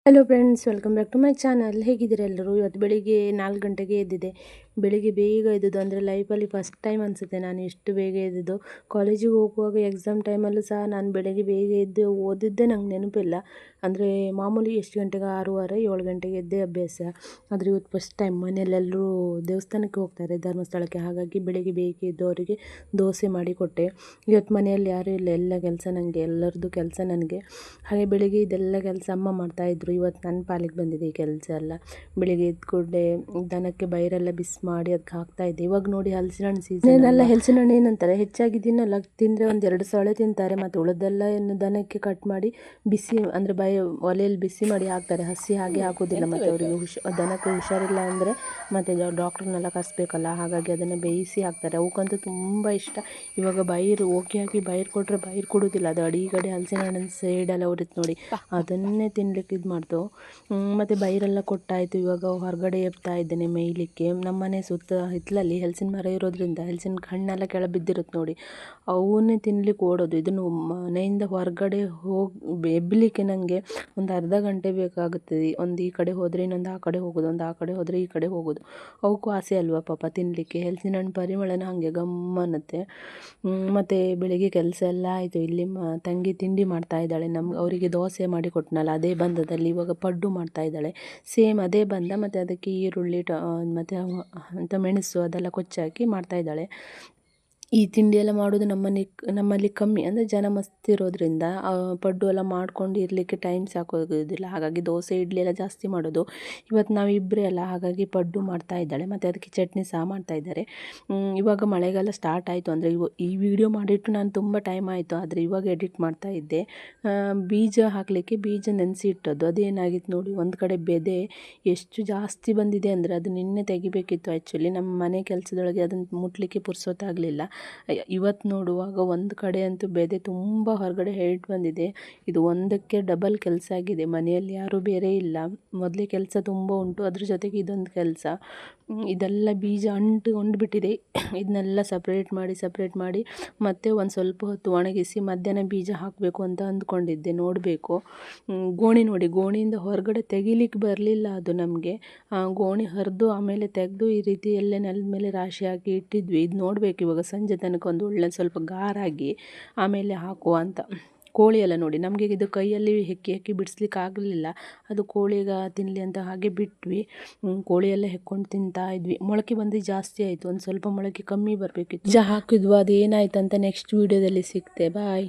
Hello friends, welcome back to my channel. ಹೇಗಿದ್ದೀರಾ ಎಲ್ಲರೂ? ಇವತ್ತು ಬೆಳಿಗ್ಗೆ 4 ಗಂಟೆಗೆ ಎದ್ದಿದ್ದೆ. ಬೆಳಿಗ್ಗೆ ಬೇಗ ಎದ್ದಿದ್ದು ಅಂದರೆ ಲೈಫಲ್ಲಿ ಫಸ್ಟ್ ಟೈಮ್ ಅನಿಸುತ್ತೆ ನಾನು ಎಷ್ಟು ಬೇಗ ಎದ್ದಿದ್ದು. ಕಾಲೇಜಿಗೆ ಹೋಗುವಾಗ ಎಕ್ಸಾಮ್ ಟೈಮಲ್ಲೂ ಸಹ ನಾನು ಬೆಳಗ್ಗೆ ಬೇಗ ಎದ್ದು ಓದಿದ್ದೇ ನಂಗೆ ನೆನಪಿಲ್ಲ. ಅಂದರೆ ಮಾಮೂಲಿ ಎಷ್ಟು ಗಂಟೆಗೆ 6:30 7 ಗಂಟೆಗೆ ಎದ್ದೇ ಅಭ್ಯಾಸ. ಆದರೆ ಇವತ್ತು ಫಸ್ಟ್ ಟೈಮ್ ಮನೆಯಲ್ಲೆಲ್ಲರೂ ದೇವಸ್ಥಾನಕ್ಕೆ ಹೋಗ್ತಾರೆ, ಧರ್ಮಸ್ಥಳಕ್ಕೆ. ಹಾಗಾಗಿ ಬೆಳಿಗ್ಗೆ ಬೇಗ ಎದ್ದು ಅವರಿಗೆ ದೋಸೆ ಮಾಡಿ ಕೊಟ್ಟೆ. ಇವತ್ತು ಮನೆಯಲ್ಲಿ ಯಾರೂ ಇಲ್ಲ, ಎಲ್ಲ ಕೆಲಸ ನನಗೆ, ಎಲ್ಲರದ್ದು ಕೆಲಸ ನನಗೆ. ಹಾಗೆ ಬೆಳಿಗ್ಗೆ ಇದೆಲ್ಲ ಕೆಲಸ ಅಮ್ಮ ಮಾಡ್ತಾಯಿದ್ರು. ಇವತ್ತು ನನ್ನ ಪಾಲಿಗೆ ಬಂದಿದೆ ಈ ಕೆಲಸ ಎಲ್ಲ. ಬೆಳಿಗ್ಗೆ ಎದ್ದು ಕೂಡಲೇ ದನಕ್ಕೆ ಬೈರೆಲ್ಲ ಬಿಸಿ ಮಾಡಿ ಅದಕ್ಕೆ ಹಾಕ್ತಾಯಿದ್ದೆ. ಇವಾಗ ನೋಡಿ ಹಲಸಿನ ಹಣ್ಣು ಸೀಸನ್ ಎಲ್ಲ. ಹಲಸಿನ ಹಣ್ಣು ಏನಂತಾರೆ, ಹೆಚ್ಚಾಗಿ ತಿನ್ನಲ್ಲ, ತಿಂದರೆ 1-2 ಸೊಳೆ ತಿಂತಾರೆ. ಮತ್ತು ಉಳಿದೆಲ್ಲ ಏನು ದನಕ್ಕೆ ಕಟ್ ಮಾಡಿ ಬಿಸಿ ಅಂದರೆ ಒಲೆಯಲ್ಲಿ ಬಿಸಿ ಮಾಡಿ ಹಾಕ್ತಾರೆ, ಹಸಿ ಹಾಗೆ ಹಾಕೋದಿಲ್ಲ. ಮತ್ತು ಅವರಿಗೆ ದನಕ್ಕೆ ಹುಷಾರಿಲ್ಲ ಅಂದರೆ ಮತ್ತು ಡಾಕ್ಟ್ರನ್ನೆಲ್ಲ ಕರೆಸ್ಬೇಕಲ್ಲ, ಹಾಗಾಗಿ ಅದನ್ನು ಬೇಯಿಸಿ ಹಾಕ್ತಾರೆ. ಅವಕ್ಕಂತೂ ತುಂಬ ಇಷ್ಟ. ಇವಾಗ ಬೈರು ಹಾಕಿ ಬೈರು ಕೊಟ್ಟರೆ ಬೈರು ಕೊಡೋದಿಲ್ಲ, ಅದು ಅಡಿಗಡೆ ಹಲಸಿನ ಹಣ್ಣಿನ ಸೈಡೆಲ್ಲ ಉರಿತು ನೋಡಿ, ಅದನ್ನೇ ತಿನ್ಲಿಕ್ಕೆ ಇದು ಮಾಡ್ತು. ಮತ್ತು ಬೈರೆಲ್ಲ ಕೊಟ್ಟಾಯಿತು. ಇವಾಗ ಹೊರಗಡೆ ಎಬ್ತಾ ಇದ್ದೇನೆ ಮೇಯ್ಲಿಕ್ಕೆ. ನಮ್ಮನೆ ಸುತ್ತ ಹಿತ್ತಲಲ್ಲಿ ಹಲಸಿನ ಮರ ಇರೋದ್ರಿಂದ ಹಲಸಿನ ಹಣ್ಣೆಲ್ಲ ಕೆಳ ಬಿದ್ದಿರುತ್ತೆ ನೋಡಿ, ಅವನ್ನೇ ತಿನ್ಲಿಕ್ಕೆ ಓಡೋದು. ಇದನ್ನು ಮನೆಯಿಂದ ಹೊರಗಡೆ ಎಬ್ಬಲಿಕ್ಕೆ ನನಗೆ ಒಂದು ಅರ್ಧ ಗಂಟೆ ಬೇಕಾಗುತ್ತದೆ. ಒಂದು ಈ ಕಡೆ ಹೋದರೆ ಇನ್ನೊಂದು ಆ ಕಡೆ ಹೋಗೋದು, ಒಂದು ಆ ಕಡೆ ಹೋದರೆ ಈ ಕಡೆ ಹೋಗೋದು. ಅವಕ್ಕೂ ಆಸೆ ಅಲ್ವಾ ಪಾಪ ತಿನ್ನಲಿಕ್ಕೆ. ಹಲಸಿನ ಹಣ್ಣು ಪರಿಮಳನ ಹಾಗೆ ಗಮ್ಮನ್ನುತ್ತೆ. ಮತ್ತು ಬೆಳಿಗ್ಗೆ ಕೆಲಸ ಎಲ್ಲ ಆಯಿತು. ಇಲ್ಲಿ ತಂಗಿ ತಿಂಡಿ ಮಾಡ್ತಾ ಇದ್ದಾಳೆ. ಅವರಿಗೆ ದೋಸೆ ಮಾಡಿ ಕೊಟ್ಟನಲ್ಲ ಅದೇ ಬಂದದಲ್ಲಿ ಇವಾಗ ಪಡ್ಡು ಮಾಡ್ತಾ ಇದ್ದಾಳೆ. ಸೇಮ್ ಅದೇ ಬಂದ, ಮತ್ತು ಅದಕ್ಕೆ ಈರುಳ್ಳಿ ಮತ್ತು ಮೆಣಸು ಅದೆಲ್ಲ ಕೊಚ್ಚಾಕಿ ಮಾಡ್ತಾ ಇದ್ದಾಳೆ. ಈ ತಿಂಡಿ ಎಲ್ಲ ಮಾಡೋದು ನಮ್ಮಲ್ಲಿ ಕಮ್ಮಿ, ಅಂದರೆ ಜನ ಮಸ್ತ್ ಇರೋದ್ರಿಂದ ಪಡ್ಡು ಎಲ್ಲ ಮಾಡ್ಕೊಂಡು ಇರಲಿಕ್ಕೆ ಟೈಮ್ ಸಾಕಾಗೋದಿಲ್ಲ. ಹಾಗಾಗಿ ದೋಸೆ ಇಡ್ಲಿ ಎಲ್ಲ ಜಾಸ್ತಿ ಮಾಡೋದು. ಇವತ್ತು ನಾವು ಇಬ್ಬರೇ ಅಲ್ಲ, ಹಾಗಾಗಿ ಪಡ್ಡು ಮಾಡ್ತಾ ಇದ್ದಾಳೆ. ಮತ್ತು ಅದಕ್ಕೆ ಚಟ್ನಿ ಸಹ ಮಾಡ್ತಾ ಇದ್ದಾರೆ. ಇವಾಗ ಮಳೆಗಾಲ ಸ್ಟಾರ್ಟ್ ಆಯಿತು. ಅಂದರೆ ಈ ವಿಡಿಯೋ ಮಾಡಿಟ್ಟು ನಾನು ತುಂಬ ಟೈಮ್ ಆಯಿತು, ಆದರೆ ಇವಾಗ ಎಡಿಟ್ ಮಾಡ್ತಾ ಇದ್ದೆ. ಬೀಜ ಹಾಕಲಿಕ್ಕೆ ಬೀಜ ನೆನೆಸಿ ಇಟ್ಟದ್ದು, ಅದೇನಾಗಿತ್ತು ನೋಡಿ, ಒಂದು ಕಡೆ ಬೆದೆ ಎಷ್ಟು ಜಾಸ್ತಿ ಬಂದಿದೆ ಅಂದರೆ ಅದು ನಿನ್ನೆ ತೆಗಿಬೇಕಿತ್ತು. ಆ್ಯಕ್ಚುಲಿ ನಮ್ಮ ಮನೆ ಕೆಲಸದೊಳಗೆ ಅದನ್ನು ಮುಟ್ಲಿಕ್ಕೆ ಪುರ್ಸೊತ್ತಾಗಲಿಲ್ಲ. ಇವತ್ತು ನೋಡುವಾಗ ಒಂದು ಕಡೆ ಅಂತೂ ಬೆದೆ ತುಂಬ ಹೊರಗಡೆ ಹೆರ್ಟ್ ಬಂದಿದೆ. ಇದು ಒಂದಕ್ಕೆ ಡಬಲ್ ಕೆಲಸ ಆಗಿದೆ. ಮನೆಯಲ್ಲಿ ಯಾರೂ ಬೇರೆ ಇಲ್ಲ, ಮೊದಲೇ ಕೆಲಸ ತುಂಬ ಉಂಟು, ಅದ್ರ ಜೊತೆಗೆ ಇದೊಂದು ಕೆಲಸ. ಇದೆಲ್ಲ ಬೀಜ ಬಿಟ್ಟಿದೆ. ಇದನ್ನೆಲ್ಲ ಸಪ್ರೇಟ್ ಮಾಡಿ ಮತ್ತೆ ಒಂದು ಸ್ವಲ್ಪ ಹೊತ್ತು ಒಣಗಿಸಿ ಮಧ್ಯಾಹ್ನ ಬೀಜ ಹಾಕಬೇಕು ಅಂತ ಅಂದ್ಕೊಂಡಿದ್ದೆ. ನೋಡಬೇಕು. ಗೋಣಿ ನೋಡಿ, ಗೋಣಿಯಿಂದ ಹೊರಗಡೆ ತೆಗಿಲಿಕ್ಕೆ ಬರಲಿಲ್ಲ ಅದು ನಮಗೆ. ಗೋಣಿ ಹರಿದು ಆಮೇಲೆ ತೆಗೆದು ಈ ರೀತಿ ಎಲ್ಲೇ ನೆಲದ ಮೇಲೆ ರಾಶಿ ಹಾಕಿ ಇಟ್ಟಿದ್ವಿ. ಇದು ನೋಡಬೇಕು ಇವಾಗ ಸಂಜೆ ತನಕ ಒಂದು ಒಳ್ಳೆ ಸ್ವಲ್ಪ ಗಾರಾಗಿ ಆಮೇಲೆ ಹಾಕುವ ಅಂತ. ಕೋಳಿ ಎಲ್ಲ ನೋಡಿ, ನಮಗೆ ಇದು ಕೈಯಲ್ಲಿ ಹೆಕ್ಕಿ ಬಿಡಿಸ್ಲಿಕ್ಕೆ ಆಗಲಿಲ್ಲ. ಅದು ಕೋಳಿಗೆ ತಿನ್ನಲಿ ಅಂತ ಹಾಗೆ ಬಿಟ್ವಿ. ಕೋಳಿ ಎಲ್ಲ ಹೆಕ್ಕೊಂಡು ತಿಂತಾ ಇದ್ವಿ. ಮೊಳಕೆ ಬಂದು ಜಾಸ್ತಿ ಆಯಿತು, ಒಂದು ಸ್ವಲ್ಪ ಮೊಳಕೆ ಕಮ್ಮಿ ಬರಬೇಕಿತ್ತು. ಹಾಕಿದ್ವು, ಅದೇನಾಯ್ತು ಅಂತ ನೆಕ್ಸ್ಟ್ ವೀಡಿಯೋದಲ್ಲಿ ಸಿಗ್ತೆ. ಬಾಯ್.